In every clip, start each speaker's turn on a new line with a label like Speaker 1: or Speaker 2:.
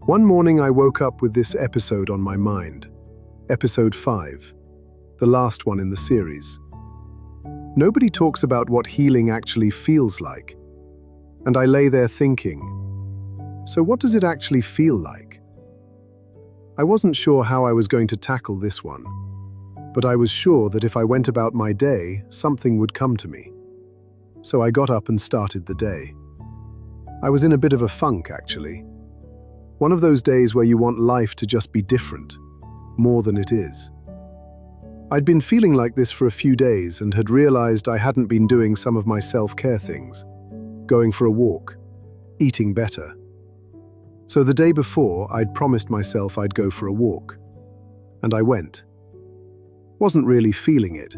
Speaker 1: One morning I woke up with this episode on my mind. Episode 5, the last one in the series. Nobody talks about what healing actually feels like. And I lay there thinking, so what does it actually feel like? I wasn't sure how I was going to tackle this one, but I was sure that if I went about my day, something would come to me. So I got up and started the day. I was in a bit of a funk, actually. One of those days where you want life to just be different, more than it is. I'd been feeling like this for a few days and had realized I hadn't been doing some of my self-care things, going for a walk, eating better. So the day before, I'd promised myself I'd go for a walk. And I went. Wasn't really feeling it,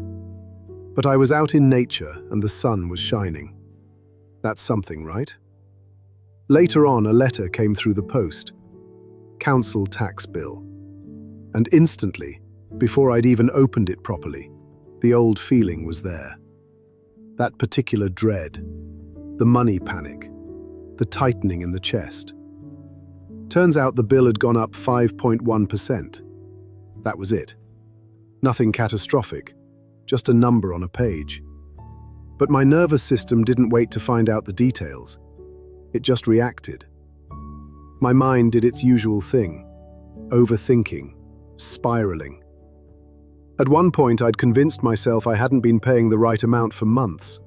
Speaker 1: but I was out in nature and the sun was shining. That's something, right? Later on, a letter came through the post. Council tax bill. And instantly, before I'd even opened it properly, the old feeling was there. That particular dread, the money panic, the tightening in the chest. Turns out the bill had gone up 5.1%. That was it. Nothing catastrophic, just a number on a page. But my nervous system didn't wait to find out the details. It just reacted. My mind did its usual thing, overthinking, spiraling. At one point, I'd convinced myself I hadn't been paying the right amount for months,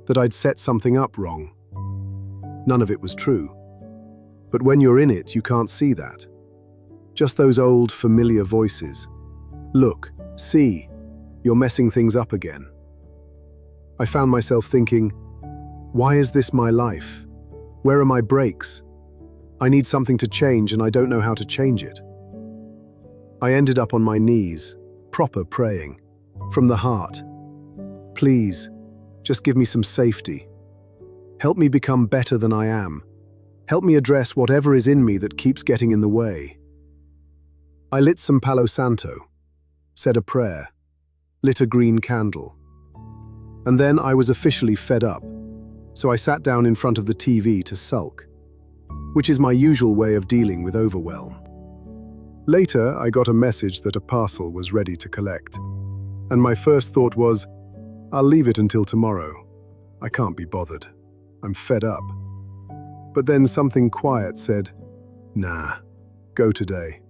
Speaker 1: that I'd set something up wrong. None of it was true. But when you're in it, you can't see that. Just those old, familiar voices. Look, see, you're messing things up again. I found myself thinking, why is this my life? Where are my breaks? I need something to change and I don't know how to change it. I ended up on my knees, proper praying, from the heart. Please, just give me some safety. Help me become better than I am. Help me address whatever is in me that keeps getting in the way. I lit some Palo Santo, said a prayer, lit a green candle. And then I was officially fed up. So I sat down in front of the TV to sulk, which is my usual way of dealing with overwhelm. Later, I got a message that a parcel was ready to collect, and my first thought was, I'll leave it until tomorrow. I can't be bothered. I'm fed up. But then something quiet said, nah, go today.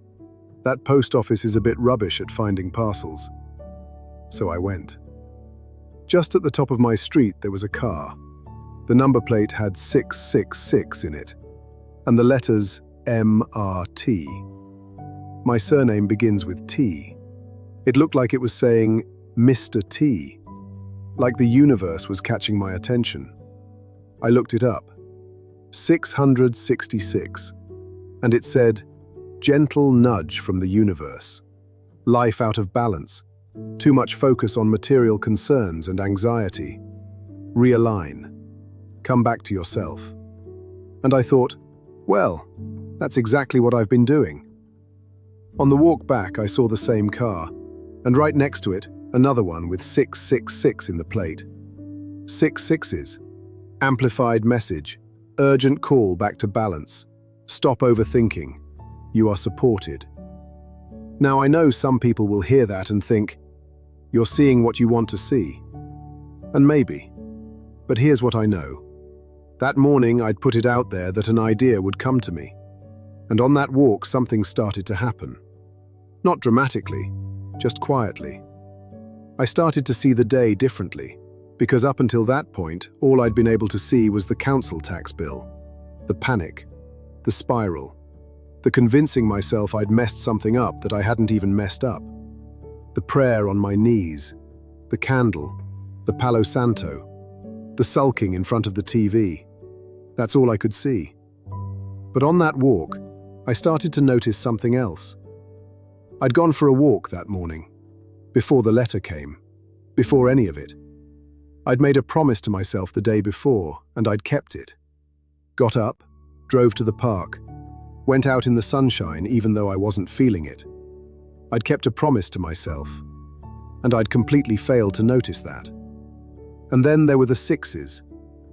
Speaker 1: That post office is a bit rubbish at finding parcels. So I went. Just at the top of my street, there was a car. The number plate had 666 in it, and the letters MRT. My surname begins with T. It looked like it was saying Mr. T, like the universe was catching my attention. I looked it up. 666. And it said, gentle nudge from the universe. Life out of balance. Too much focus on material concerns and anxiety. Realign. Come back to yourself. And I thought, well, that's exactly what I've been doing. On the walk back, I saw the same car, and right next to it, another one with 666 in the plate. 6 sixes. Amplified message. Urgent call back to balance. Stop overthinking. You are supported. Now I know some people will hear that and think, you're seeing what you want to see. And maybe. But here's what I know. That morning, I'd put it out there that an idea would come to me. And on that walk, something started to happen. Not dramatically, just quietly. I started to see the day differently, because up until that point, all I'd been able to see was the council tax bill, the panic, the spiral, the convincing myself I'd messed something up that I hadn't even messed up, the prayer on my knees, the candle, the Palo Santo, the sulking in front of the TV. That's all I could see. But on that walk, I started to notice something else. I'd gone for a walk that morning, before the letter came, before any of it. I'd made a promise to myself the day before, and I'd kept it. Got up, drove to the park, went out in the sunshine even though I wasn't feeling it. I'd kept a promise to myself, and I'd completely failed to notice that. And then there were the sixes,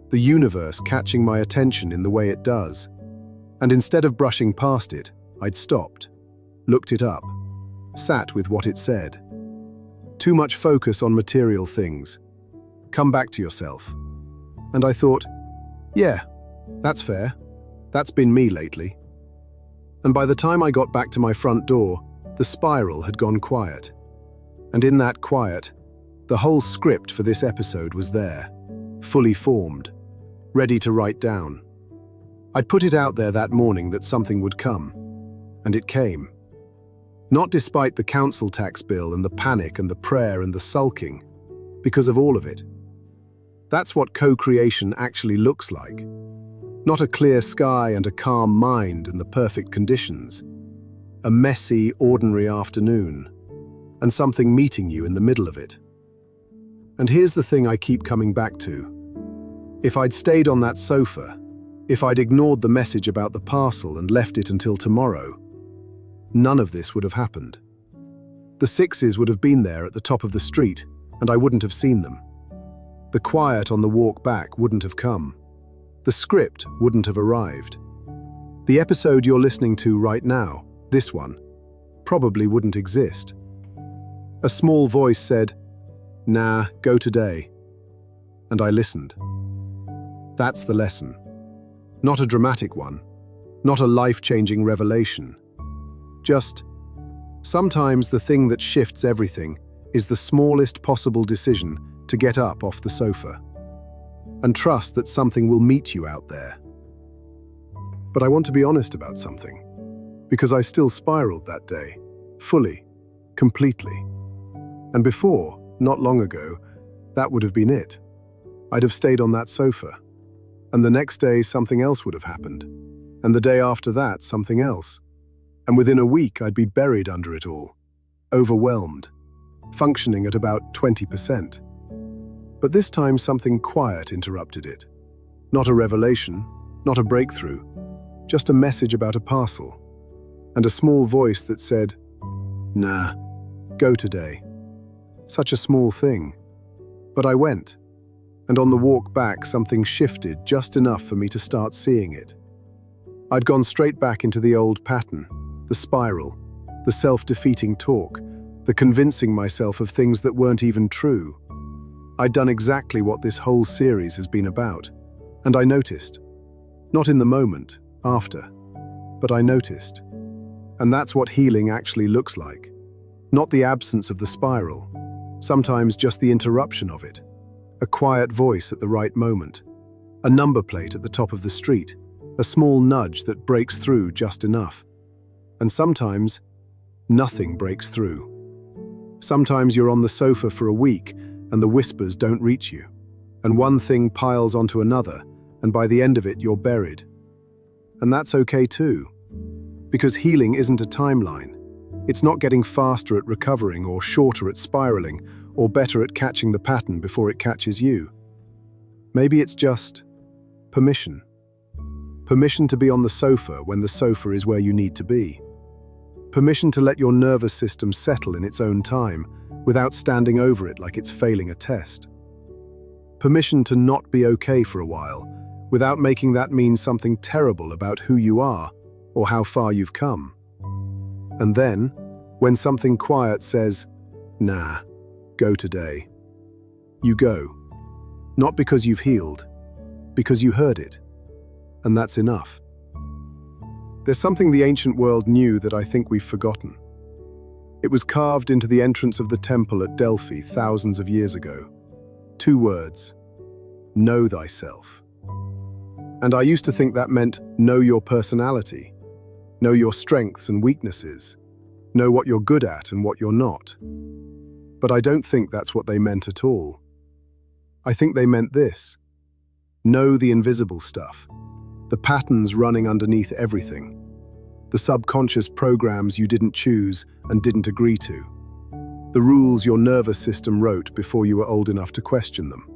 Speaker 1: the universe catching my attention in the way it does. And instead of brushing past it, I'd stopped, looked it up, sat with what it said. Too much focus on material things. Come back to yourself. And I thought, yeah, that's fair. That's been me lately. And by the time I got back to my front door, the spiral had gone quiet. And in that quiet, the whole script for this episode was there, fully formed, ready to write down. I'd put it out there that morning that something would come, and it came. Not despite the council tax bill and the panic and the prayer and the sulking, because of all of it. That's what co-creation actually looks like. Not a clear sky and a calm mind and the perfect conditions. A messy, ordinary afternoon, and something meeting you in the middle of it. And here's the thing I keep coming back to. If I'd stayed on that sofa, if I'd ignored the message about the parcel and left it until tomorrow, none of this would have happened. The sixes would have been there at the top of the street, and I wouldn't have seen them. The quiet on the walk back wouldn't have come. The script wouldn't have arrived. The episode you're listening to right now, this one, probably wouldn't exist. A small voice said, "Nah, go today." And I listened. That's the lesson. Not a dramatic one, not a life-changing revelation. Just, sometimes the thing that shifts everything is the smallest possible decision to get up off the sofa and trust that something will meet you out there. But I want to be honest about something, because I still spiraled that day, fully, completely. And before, not long ago, that would have been it. I'd have stayed on that sofa. And the next day, something else would have happened. And the day after that, something else. And within a week, I'd be buried under it all, overwhelmed, functioning at about 20%. But this time, something quiet interrupted it. Not a revelation, not a breakthrough, just a message about a parcel. And a small voice that said, "Nah, go today." Such a small thing. But I went. And on the walk back, something shifted just enough for me to start seeing it. I'd gone straight back into the old pattern, the spiral, the self-defeating talk, the convincing myself of things that weren't even true. I'd done exactly what this whole series has been about, and I noticed. Not in the moment, after, but I noticed. And that's what healing actually looks like. Not the absence of the spiral, sometimes just the interruption of it. A quiet voice at the right moment, a number plate at the top of the street, a small nudge that breaks through just enough. And sometimes, nothing breaks through. Sometimes you're on the sofa for a week and the whispers don't reach you, and one thing piles onto another, and by the end of it, you're buried. And that's okay too, because healing isn't a timeline. It's not getting faster at recovering or shorter at spiraling, or better at catching the pattern before it catches you. Maybe it's just permission. Permission to be on the sofa when the sofa is where you need to be. Permission to let your nervous system settle in its own time without standing over it like it's failing a test. Permission to not be okay for a while without making that mean something terrible about who you are or how far you've come. And then, when something quiet says, "Nah, go today," you go. Not because you've healed, because you heard it. And that's enough. There's something the ancient world knew that I think we've forgotten. It was carved into the entrance of the temple at Delphi thousands of years ago. 2 words: know thyself. And I used to think that meant know your personality, know your strengths and weaknesses, know what you're good at and what you're not. But I don't think that's what they meant at all. I think they meant this: know the invisible stuff, the patterns running underneath everything, the subconscious programs you didn't choose and didn't agree to, the rules your nervous system wrote before you were old enough to question them.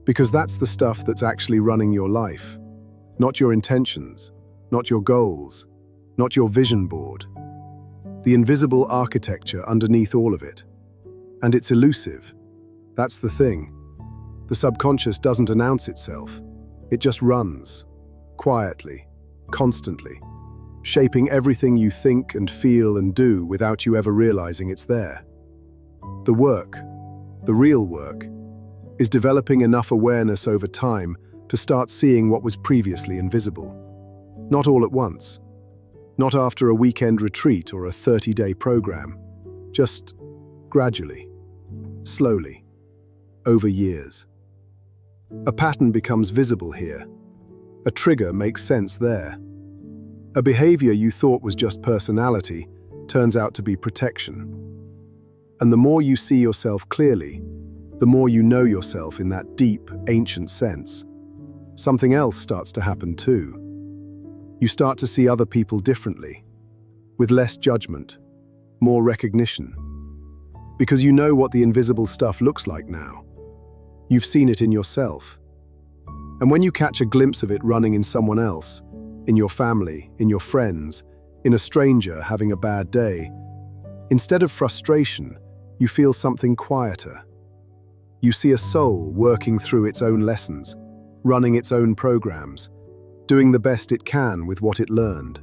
Speaker 1: Because that's the stuff that's actually running your life, not your intentions, not your goals, not your vision board. The invisible architecture underneath all of it. And it's elusive. That's the thing. The subconscious doesn't announce itself. It just runs, quietly, constantly, shaping everything you think and feel and do without you ever realizing it's there. The work, the real work, is developing enough awareness over time to start seeing what was previously invisible. Not all at once. Not after a weekend retreat or a 30-day program. Just gradually, slowly, over years. A pattern becomes visible here. A trigger makes sense there. A behavior you thought was just personality turns out to be protection. And the more you see yourself clearly, the more you know yourself in that deep, ancient sense, something else starts to happen too. You start to see other people differently, with less judgment, more recognition. Because you know what the invisible stuff looks like now. You've seen it in yourself. And when you catch a glimpse of it running in someone else, in your family, in your friends, in a stranger having a bad day, instead of frustration, you feel something quieter. You see a soul working through its own lessons, running its own programs, doing the best it can with what it learned.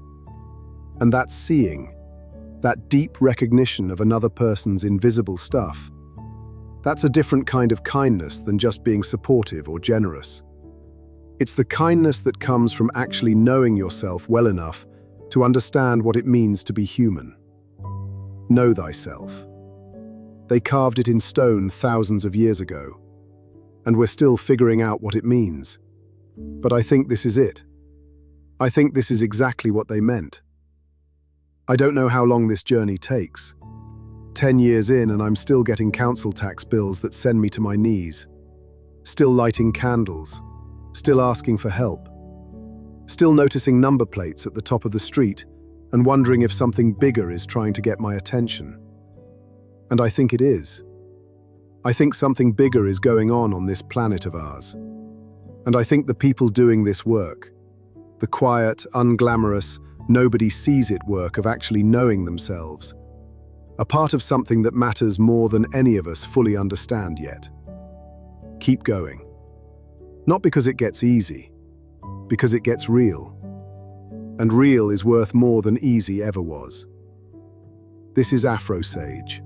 Speaker 1: And that seeing, that deep recognition of another person's invisible stuff, that's a different kind of kindness than just being supportive or generous. It's the kindness that comes from actually knowing yourself well enough to understand what it means to be human. Know thyself. They carved it in stone thousands of years ago, and we're still figuring out what it means. But I think this is it. I think this is exactly what they meant. I don't know how long this journey takes. 10 years in and I'm still getting council tax bills that send me to my knees. Still lighting candles. Still asking for help. Still noticing number plates at the top of the street and wondering if something bigger is trying to get my attention. And I think it is. I think something bigger is going on this planet of ours. And I think the people doing this work, the quiet, unglamorous, nobody sees it work of actually knowing themselves, are part of something that matters more than any of us fully understand yet. Keep going. Not because it gets easy, because it gets real. And real is worth more than easy ever was. This is Afro Sage.